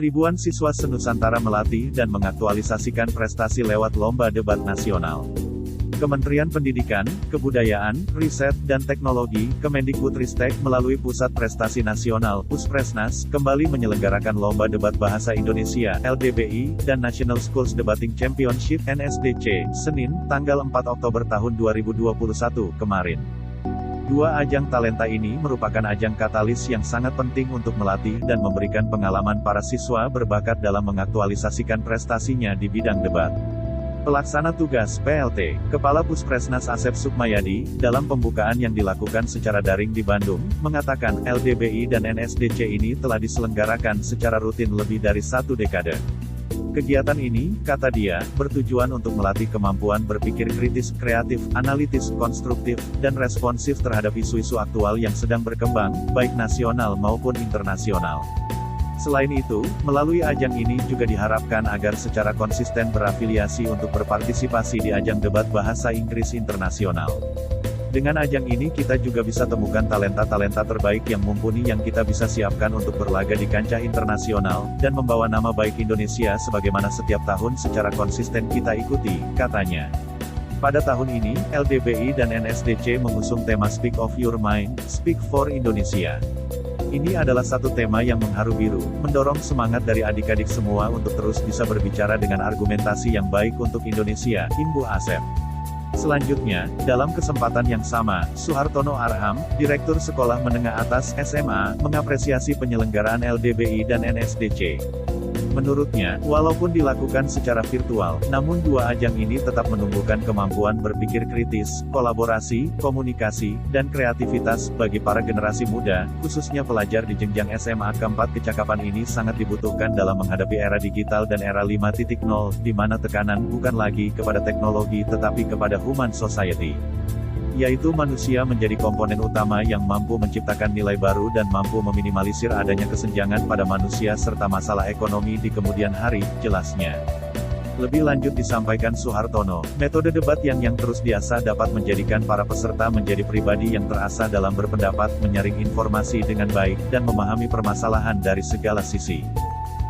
Ribuan siswa se-Nusantara melatih dan mengaktualisasikan prestasi lewat lomba debat nasional. Kementerian Pendidikan, Kebudayaan, Riset, dan Teknologi, Kemendikbudristek melalui Pusat Prestasi Nasional, Puspresnas, kembali menyelenggarakan Lomba Debat Bahasa Indonesia, LDBI, dan National Schools Debating Championship, NSDC, Senin, tanggal 4 Oktober tahun 2021, kemarin. Dua ajang talenta ini merupakan ajang katalis yang sangat penting untuk melatih dan memberikan pengalaman para siswa berbakat dalam mengaktualisasikan prestasinya di bidang debat. Pelaksana Tugas PLT, Kepala Puspresnas Asep Sukmayadi, dalam pembukaan yang dilakukan secara daring di Bandung, mengatakan LDBI dan NSDC ini telah diselenggarakan secara rutin lebih dari 1 dekade. Kegiatan ini, kata dia, bertujuan untuk melatih kemampuan berpikir kritis, kreatif, analitis, konstruktif, dan responsif terhadap isu-isu aktual yang sedang berkembang, baik nasional maupun internasional. Selain itu, melalui ajang ini juga diharapkan agar secara konsisten berafiliasi untuk berpartisipasi di ajang debat bahasa Inggris internasional. Dengan ajang ini kita juga bisa temukan talenta-talenta terbaik yang mumpuni yang kita bisa siapkan untuk berlaga di kancah internasional, dan membawa nama baik Indonesia sebagaimana setiap tahun secara konsisten kita ikuti, katanya. Pada tahun ini, LDBI dan NSDC mengusung tema Speak of Your Mind, Speak for Indonesia. Ini adalah satu tema yang mengharu biru, mendorong semangat dari adik-adik semua untuk terus bisa berbicara dengan argumentasi yang baik untuk Indonesia, imbuh Asep. Selanjutnya, dalam kesempatan yang sama, Suhartono Arham, Direktur Sekolah Menengah Atas SMA, mengapresiasi penyelenggaraan LDBI dan NSDC. Menurutnya, walaupun dilakukan secara virtual, namun dua ajang ini tetap menumbuhkan kemampuan berpikir kritis, kolaborasi, komunikasi, dan kreativitas bagi para generasi muda, khususnya pelajar di jenjang SMA. Keempat kecakapan ini sangat dibutuhkan dalam menghadapi era digital dan era 5.0, di mana tekanan bukan lagi kepada teknologi tetapi kepada human society, yaitu manusia menjadi komponen utama yang mampu menciptakan nilai baru dan mampu meminimalisir adanya kesenjangan pada manusia serta masalah ekonomi di kemudian hari, jelasnya. Lebih lanjut disampaikan Suhartono, metode debat yang terus diasah dapat menjadikan para peserta menjadi pribadi yang terasah dalam berpendapat, menyaring informasi dengan baik, dan memahami permasalahan dari segala sisi.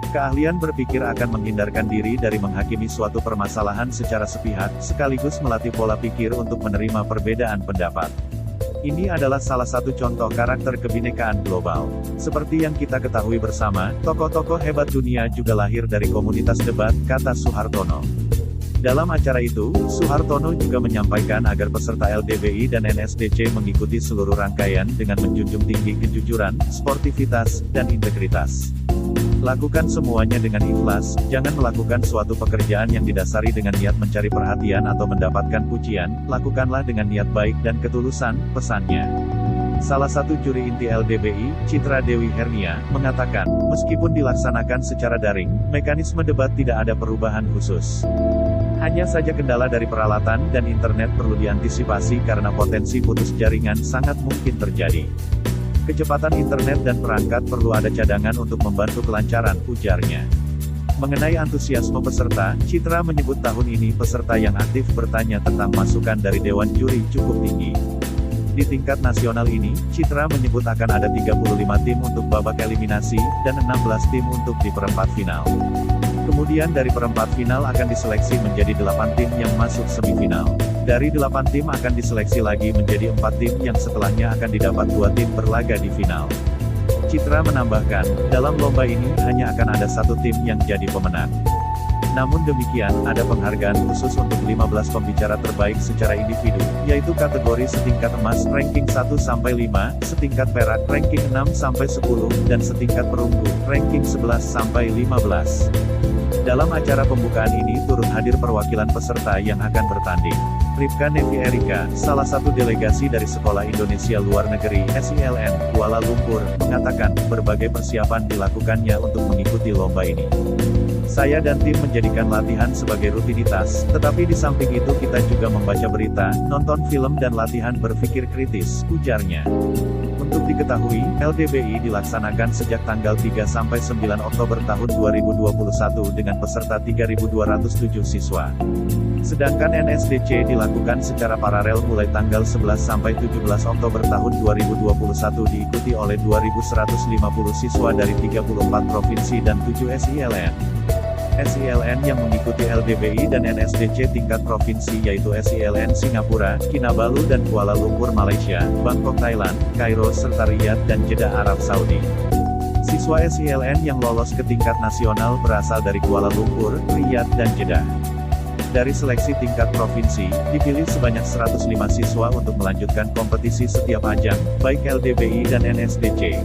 Keahlian berpikir akan menghindarkan diri dari menghakimi suatu permasalahan secara sepihak, sekaligus melatih pola pikir untuk menerima perbedaan pendapat. Ini adalah salah satu contoh karakter kebinekaan global. Seperti yang kita ketahui bersama, tokoh-tokoh hebat dunia juga lahir dari komunitas debat, kata Suhartono. Dalam acara itu, Suhartono juga menyampaikan agar peserta LDBI dan NSDC mengikuti seluruh rangkaian dengan menjunjung tinggi kejujuran, sportivitas, dan integritas. Lakukan semuanya dengan ikhlas, jangan melakukan suatu pekerjaan yang didasari dengan niat mencari perhatian atau mendapatkan pujian, lakukanlah dengan niat baik dan ketulusan, pesannya. Salah satu juri inti LDBI, Citra Dewi Hernia, mengatakan, meskipun dilaksanakan secara daring, mekanisme debat tidak ada perubahan khusus. Hanya saja kendala dari peralatan dan internet perlu diantisipasi karena potensi putus jaringan sangat mungkin terjadi. Kecepatan internet dan perangkat perlu ada cadangan untuk membantu kelancaran, ujarnya. Mengenai antusiasme peserta, Citra menyebut tahun ini peserta yang aktif bertanya tentang masukan dari Dewan Juri cukup tinggi. Di tingkat nasional ini, Citra menyebut akan ada 35 tim untuk babak eliminasi, dan 16 tim untuk di perempat final. Kemudian dari perempat final akan diseleksi menjadi 8 tim yang masuk semifinal. Dari 8 tim akan diseleksi lagi menjadi 4 tim yang setelahnya akan didapat 2 tim berlaga di final. Citra menambahkan, dalam lomba ini hanya akan ada 1 tim yang jadi pemenang. Namun demikian, ada penghargaan khusus untuk 15 pembicara terbaik secara individu, yaitu kategori setingkat emas ranking 1-5, setingkat perak ranking 6-10, dan setingkat perunggu ranking 11-15. Dalam acara pembukaan ini turut hadir perwakilan peserta yang akan bertanding. Ripka Nevi Erika, salah satu delegasi dari Sekolah Indonesia Luar Negeri (SILN) Kuala Lumpur, mengatakan, berbagai persiapan dilakukannya untuk mengikuti lomba ini. Saya dan tim menjadikan latihan sebagai rutinitas, tetapi di samping itu kita juga membaca berita, nonton film dan latihan berpikir kritis, ujarnya. Untuk diketahui, LDBI dilaksanakan sejak tanggal 3 sampai 9 Oktober tahun 2021 dengan peserta 3.207 siswa. Sedangkan NSDC dilakukan secara paralel mulai tanggal 11 sampai 17 Oktober tahun 2021 diikuti oleh 2.150 siswa dari 34 provinsi dan 7 SILN. SILN yang mengikuti LDBI dan NSDC tingkat provinsi yaitu SILN Singapura, Kinabalu dan Kuala Lumpur Malaysia, Bangkok Thailand, Kairo serta Riyadh dan Jeddah Arab Saudi. Siswa SILN yang lolos ke tingkat nasional berasal dari Kuala Lumpur, Riyadh dan Jeddah. Dari seleksi tingkat provinsi, dipilih sebanyak 105 siswa untuk melanjutkan kompetisi setiap ajang, baik LDBI dan NSDC.